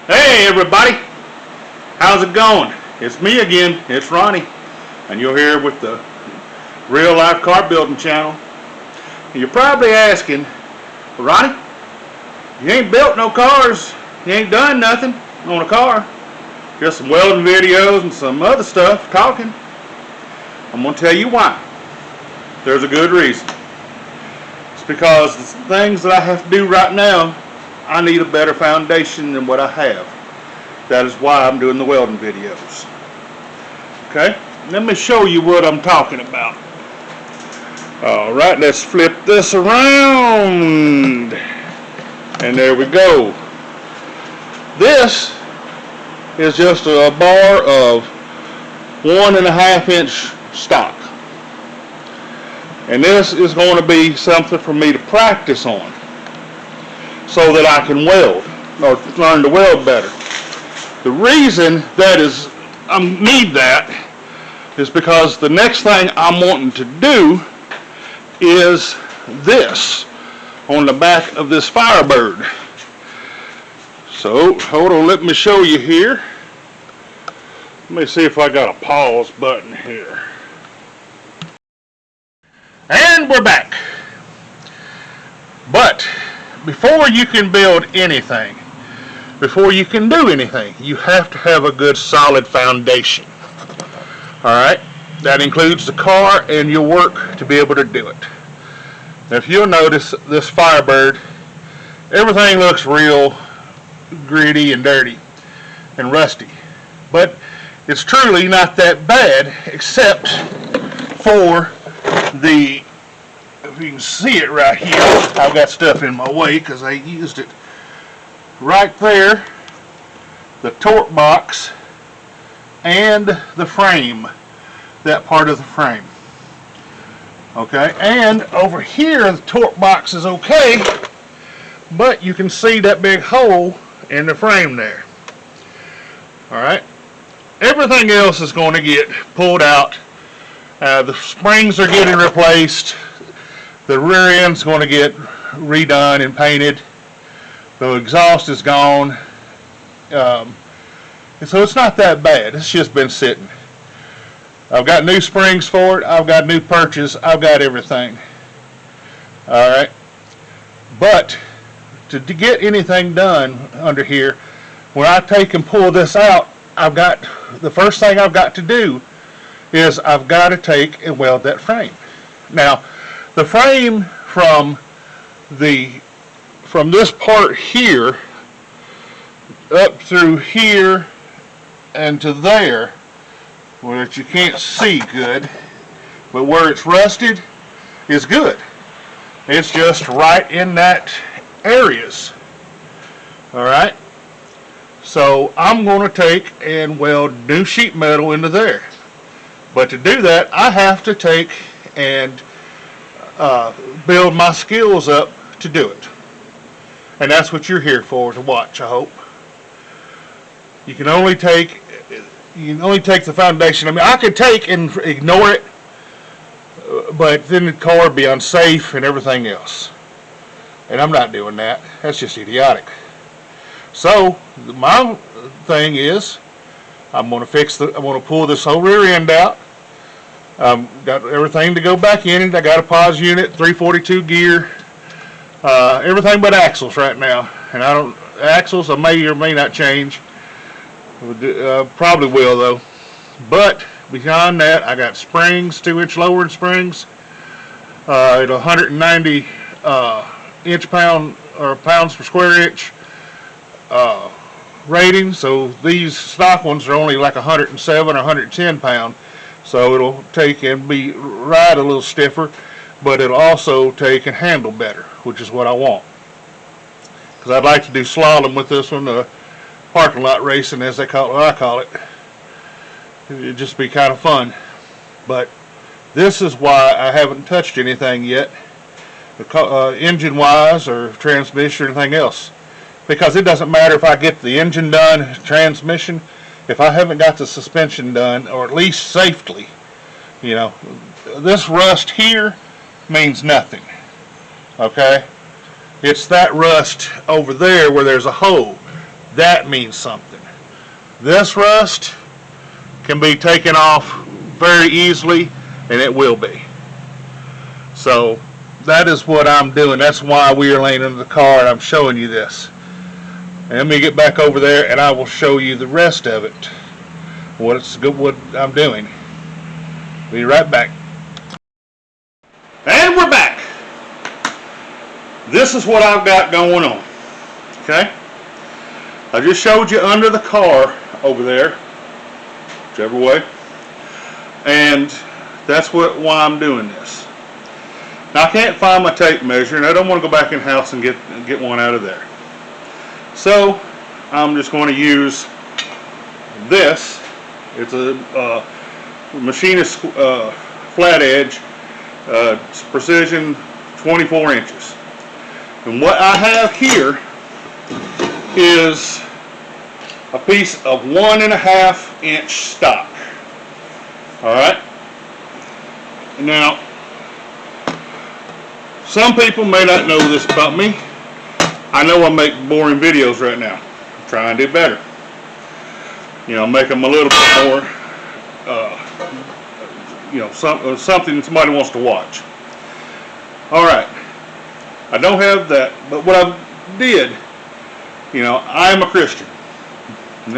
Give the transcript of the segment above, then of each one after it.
Hey everybody, how's it going? It's me again, it's Ronnie, and you're here with the Real Life Car Building channel. And you're probably asking, Ronnie, you ain't built no cars, you ain't done nothing on a car, just some welding videos and some other stuff talking. I'm going to tell you why. There's a good reason. It's because the things that I have to do right now, I need a better foundation than what I have. That is why I'm doing the welding videos. Okay, let me show you what I'm talking about. Alright, let's flip this around. And there we go. This is just a bar of 1.5 inch stock. And this is going to be something for me to practice on, so that I can weld, or learn to weld better. The reason that is I need that is because the next thing I'm wanting to do is this on the back of this Firebird. So hold on, let me show you here. Let me see if I got a pause button here. And we're back. But before you can build anything, before you can do anything, you have to have a good solid foundation. Alright? That includes the car and your work to be able to do it. Now if you'll notice this Firebird, everything looks real gritty and dirty and rusty. But it's truly not that bad, except for the, if you can see it right here, I've got stuff in my way because I used it. Right there, the torque box and the frame, that part of the frame. Okay, and over here the torque box is okay, but you can see that big hole in the frame there. Alright, everything else is going to get pulled out. The springs are getting replaced. The rear end's going to get redone and painted. The exhaust is gone. And so it's not that bad. It's just been sitting. I've got new springs for it. I've got new perches. I've got everything. Alright. But to get anything done under here, when I take and pull this out, the first thing I've got to do is I've got to take and weld that frame. Now, the frame from this part here up through here and to there, which you can't see good, but where it's rusted is good. It's just right in that areas. Alright, so I'm going to take and weld new sheet metal into there. But to do that, I have to take and build my skills up to do it. And that's what you're here for, to watch, I hope. You can only take the foundation. I mean, I could take and ignore it, but then the car would be unsafe and everything else. And I'm not doing that. That's just idiotic. So my thing is, I'm going to pull this whole rear end out. Got everything to go back in it. I got a pause unit, 342 gear, everything but axles right now. And axles I may or may not change. Probably will though. But beyond that, I got springs, 2-inch lowering springs, at 190 pounds per square inch rating. So these stock ones are only like 107 or 110 pound. So it'll take and be ride a little stiffer, but it'll also take and handle better, which is what I want. Because I'd like to do slalom with this one, parking lot racing as they call it, or I call it. It'd just be kind of fun. But this is why I haven't touched anything yet, engine wise or transmission or anything else. Because it doesn't matter if I get the engine done, transmission, if I haven't got the suspension done, or at least safely, you know, this rust here means nothing. Okay? It's that rust over there where there's a hole. That means something. This rust can be taken off very easily, and it will be. So that is what I'm doing. That's why we are laying in the car and I'm showing you this. And let me get back over there and I will show you the rest of it. What I'm doing. Be right back. And we're back. This is what I've got going on. Okay? I just showed you under the car over there, whichever way. And that's why I'm doing this. Now I can't find my tape measure, and I don't want to go back in the house and get one out of there. So I'm just going to use this. It's a machinist flat edge, precision 24 inches. And what I have here is a piece of 1.5 inch stock. All right. Now, some people may not know this about me. I know I make boring videos right now. I'm trying to do better. You know, make them a little bit more, you know, something somebody wants to watch. All right. I don't have that, but what I did, you know, I am a Christian.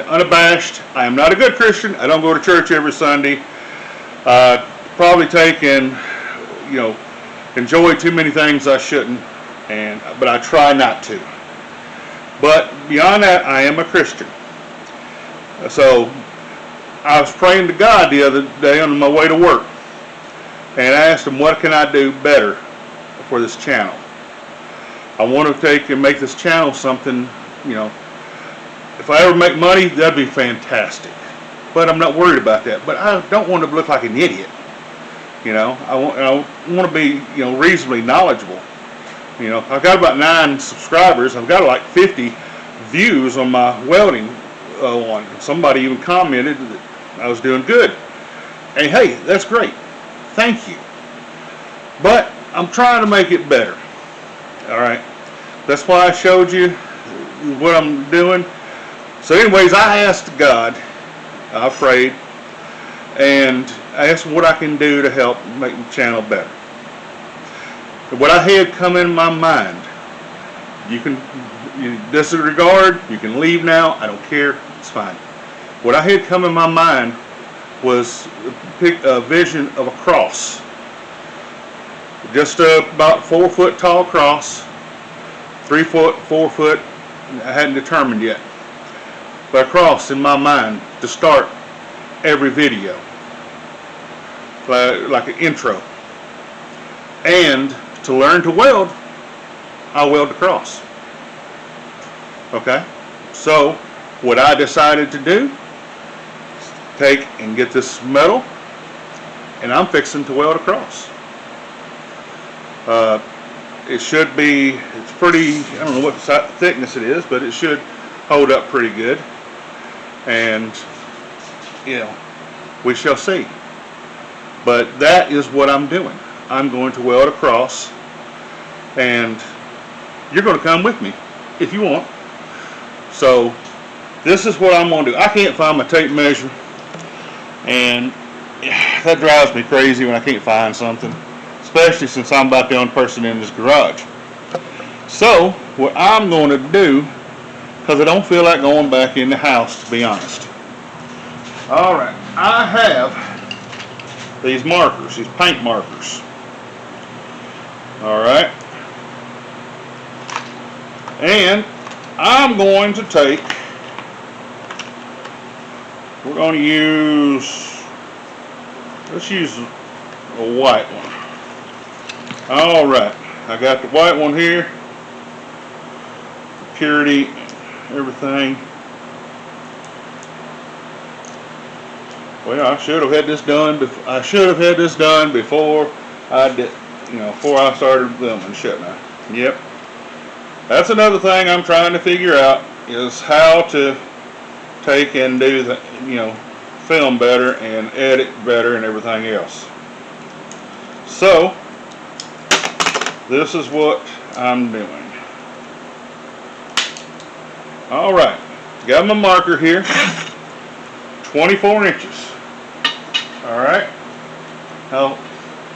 Unabashed. I am not a good Christian. I don't go to church every Sunday. Probably take and, you know, enjoy too many things I shouldn't, but I try not to. But beyond that, I am a Christian. So I was praying to God the other day on my way to work, and I asked him, what can I do better for this channel? I want to take and make this channel something, you know, if I ever make money, that'd be fantastic. But I'm not worried about that. But I don't want to look like an idiot. You know, I want to be, you know, reasonably knowledgeable. You know, I've got about 9 subscribers. I've got like 50 views on my welding one. Somebody even commented that I was doing good. And hey, that's great. Thank you. But I'm trying to make it better. All right. That's why I showed you what I'm doing. So anyways, I asked God, I prayed, and I asked what I can do to help make the channel better. What I had come in my mind, you disregard, you can leave now, I don't care, it's fine. What I had come in my mind was a vision of a cross. Just about 4 foot tall cross, 3 foot, 4 foot, I hadn't determined yet. But a cross in my mind to start every video, like an intro. And to learn to weld, I weld the cross. Okay? So, what I decided to do, take and get this metal, and I'm fixing to weld a cross. It should be, it's pretty, I don't know what thickness it is, but it should hold up pretty good. And, you know, we shall see. But that is what I'm doing. I'm going to weld a cross, and you're going to come with me if you want. So this is what I'm going to do. I can't find my tape measure, and that drives me crazy when I can't find something, especially since I'm about the only person in this garage. So what I'm going to do, because I don't feel like going back in the house, to be honest. Alright, I have these markers, these paint markers. Alright. And I'm going to take, we're going to use, let's use a white one. Alright, I got the white one here. Purity, everything. Well, I should have had this done. I should have had this done before I did, you know, before I started filming, shouldn't I? Yep. That's another thing I'm trying to figure out, is how to take and do the, you know, film better and edit better and everything else. So this is what I'm doing. Alright, got my marker here, 24 inches. Alright. Now,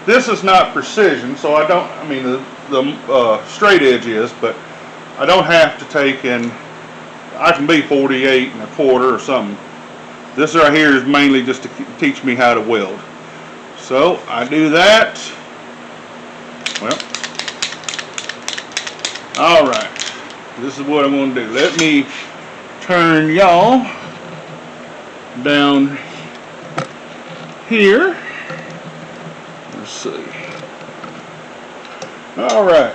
this is not precision, so I don't, I mean, the straight edge is, but I don't have to take in, I can be 48 and a quarter or something. This right here is mainly just to teach me how to weld. So, I do that. Well, alright. This is what I'm going to do. Let me turn y'all down here. Let's see. Alright.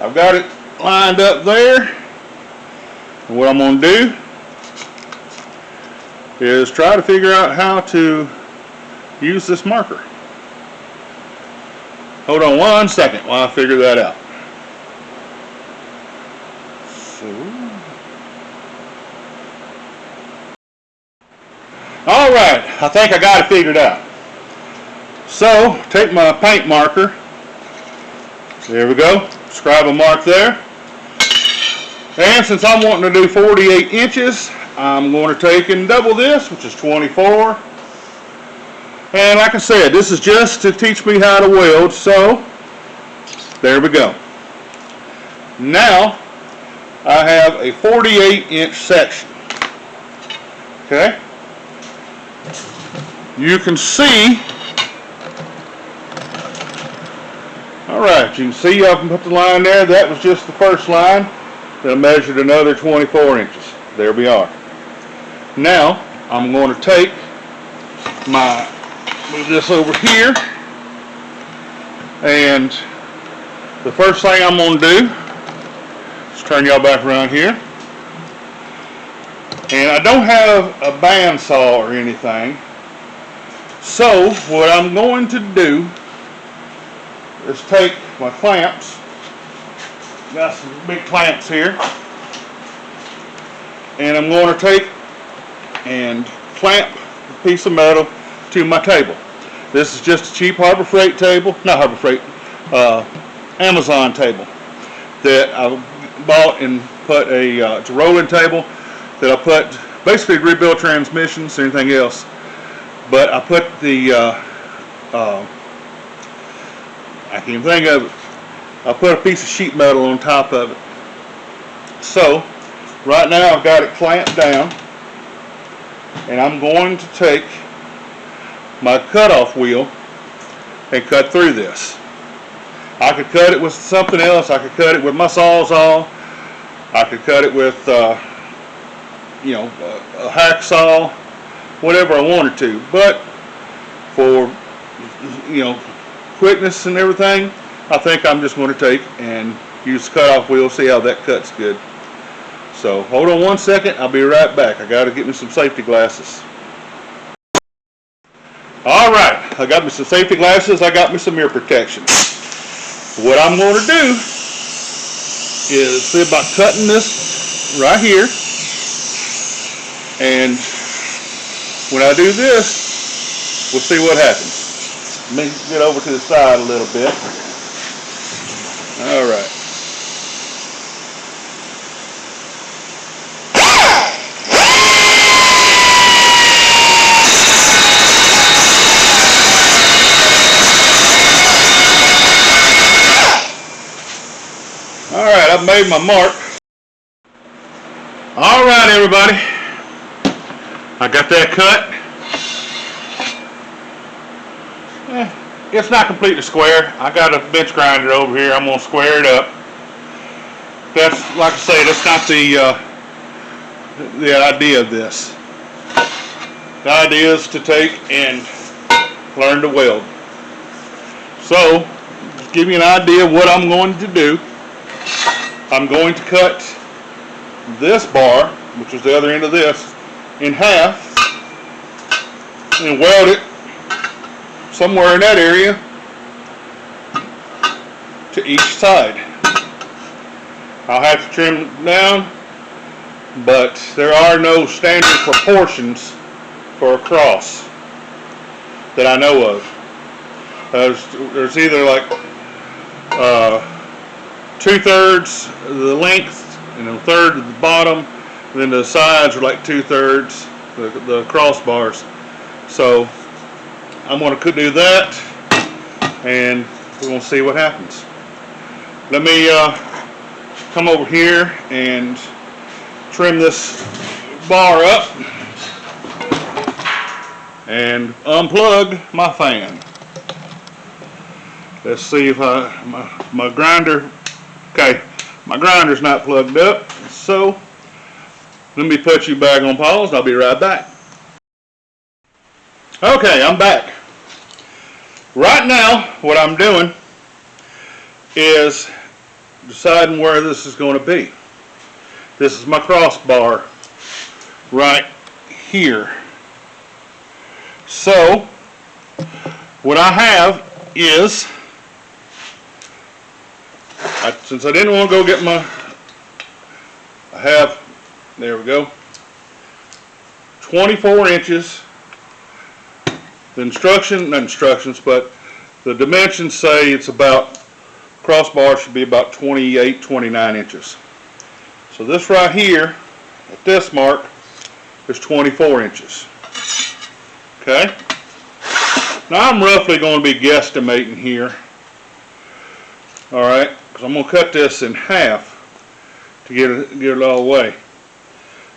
I've got it lined up there. And what I'm going to do is try to figure out how to use this marker. Hold on one second while I figure that out. Alright, I think I got it figured out. So, take my paint marker. There we go. Scribe a mark there. And since I'm wanting to do 48 inches, I'm going to take and double this, which is 24. And like I said, this is just to teach me how to weld, so there we go. Now, I have a 48-inch section. Okay? You can see, alright, you can see I can put the line there. That was just the first line. Then I measured another 24 inches. There we are. Now, I'm going to take my, move this over here, and the first thing I'm going to do is turn y'all back around here. And I don't have a bandsaw or anything. So, what I'm going to do is take my clamps, got some big clamps here, and I'm going to take and clamp a piece of metal to my table. This is just a cheap Harbor Freight table, not Harbor Freight, Amazon table that I bought and put it's a rolling table that I put, basically rebuild transmissions, anything else. But I put the, I can't even think of it. I put a piece of sheet metal on top of it. So, right now I've got it clamped down, and I'm going to take my cutoff wheel and cut through this. I could cut it with something else. I could cut it with my Sawzall. I could cut it with, a hacksaw. Whatever I wanted to, but for quickness and everything, I think I'm just going to take and use the cutoff wheel, see how that cuts good. So hold on one second, I'll be right back. I got to get me some safety glasses. Alright, I got me some safety glasses, I got me some ear protection. What I'm going to do is see about cutting this right here, and when I do this, we'll see what happens. Let me get over to the side a little bit. Alright. Alright, I've made my mark. Alright, everybody. I got that cut. It's not completely square. I got a bench grinder over here. I'm going to square it up. That's, like I say, that's not the idea of this. The idea is to take and learn to weld. So, to give you an idea of what I'm going to do, I'm going to cut this bar, which is the other end of this, in half and weld it somewhere in that area to each side. I'll have to trim it down, but there are no standard proportions for a cross that I know of. There's either like 2/3 the length and 1/3 of the bottom, then the sides are like 2/3, the crossbars. So I'm going to do that, and we're going to see what happens. Let me come over here and trim this bar up and unplug my fan. Let's see if my grinder, okay, my grinder's not plugged up, so let me put you back on pause. I'll be right back. Okay, I'm back. Right now, what I'm doing is deciding where this is going to be. This is my crossbar right here. So, what I have is, since I didn't want to go get there we go, 24 inches. The but the dimensions say it's about, crossbar should be about 28, 29 inches. So this right here, at this mark, is 24 inches. Okay? Now I'm roughly going to be guesstimating here. Alright, because I'm going to cut this in half to get it all away.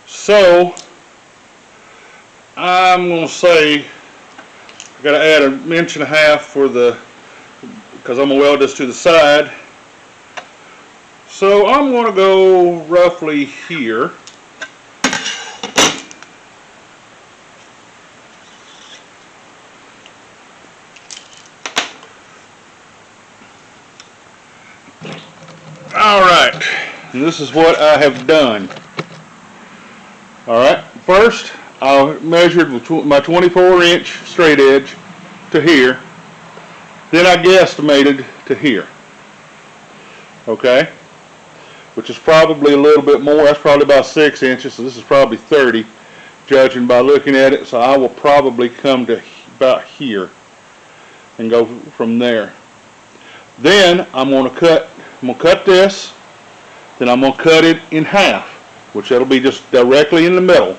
So, I'm going to say I got to add 1.5 inches for because I'm going to weld this to the side. So I'm going to go roughly here. Alright, and this is what I have done. Alright, first I measured my 24-inch straight edge to here. Then I guesstimated to here. Okay? Which is probably a little bit more. That's probably about 6 inches. So this is probably 30, judging by looking at it. So I will probably come to about here and go from there. Then I'm going to cut this. Then I'm going to cut it in half, which that'll be just directly in the middle.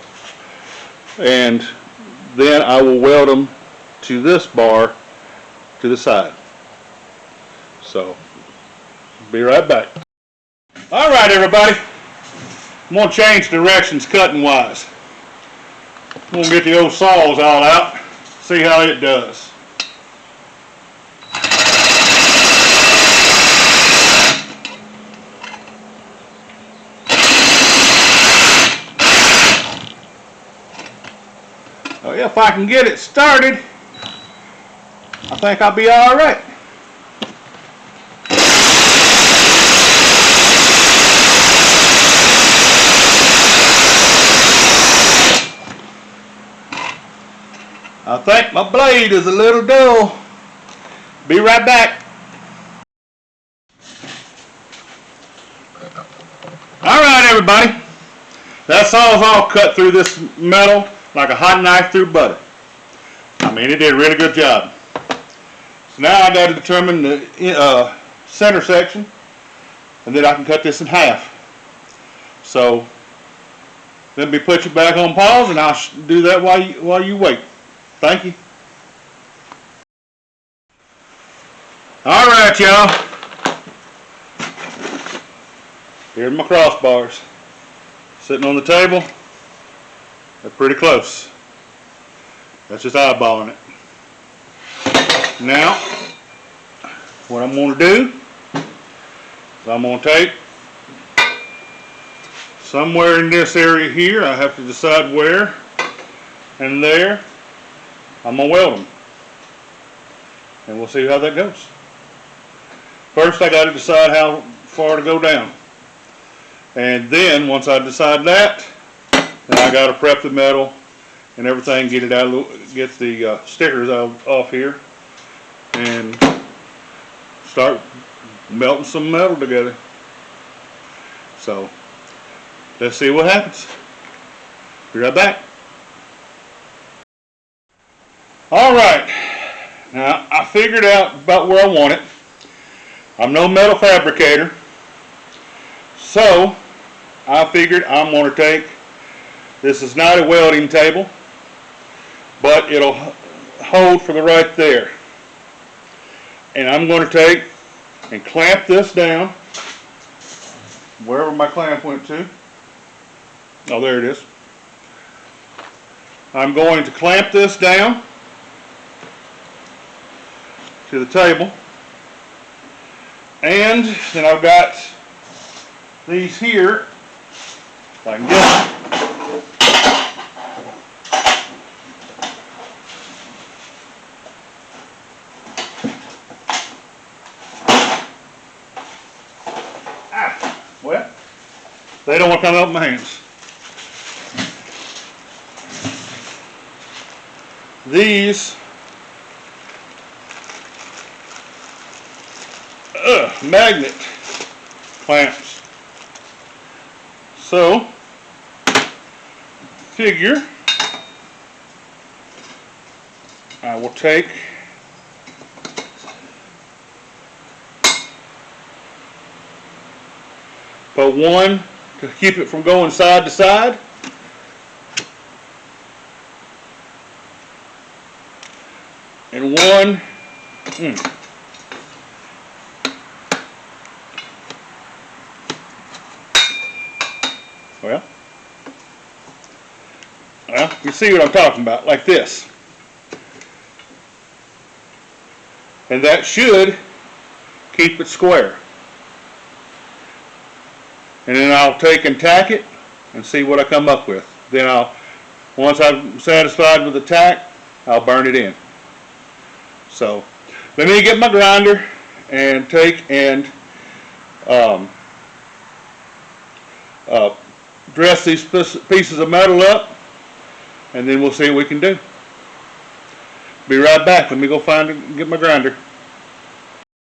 And then I will weld them to this bar to the side. So, be right back. Alright everybody, I'm going to change directions cutting wise. I'm going to get the old saws all out, see how it does. If I can get it started, I think I'll be all right. I think my blade is a little dull. Be right back. All right, everybody. That saw's all cut through this metal like a hot knife through butter. I mean, it did a really good job. So now I got to determine the center section, and then I can cut this in half. So let me put you back on pause, and I'll do that while you wait. Thank you. All right, y'all. Here's my crossbars sitting on the table. They're pretty close. That's just eyeballing it. Now, what I'm going to do is I'm going to take somewhere in this area here. I have to decide where, and there. I'm going to weld them, and we'll see how that goes. First, I got to decide how far to go down, and then once I decide that, then I got to prep the metal and everything, get it out, get the stickers off here, and start melting some metal together. So let's see what happens. Be right back. All right, now I figured out about where I want it. I'm no metal fabricator, so I figured I'm going to take This is not a welding table, but it'll hold for the right there. And I'm going to take and clamp this down wherever my clamp went to. Oh, there it is. I'm going to clamp this down to the table, and then I've got these here, if I can get them. Well, they don't want to come up in my hands. These magnet clamps. So, figure I will take put one to keep it from going side to side, and one well, you see what I'm talking about, like this. And that should keep it square. And then I'll take and tack it and see what I come up with. Then once I'm satisfied with the tack, I'll burn it in. So let me get my grinder and take and dress these pieces of metal up, and then we'll see what we can do. Be right back. Let me go find and get my grinder.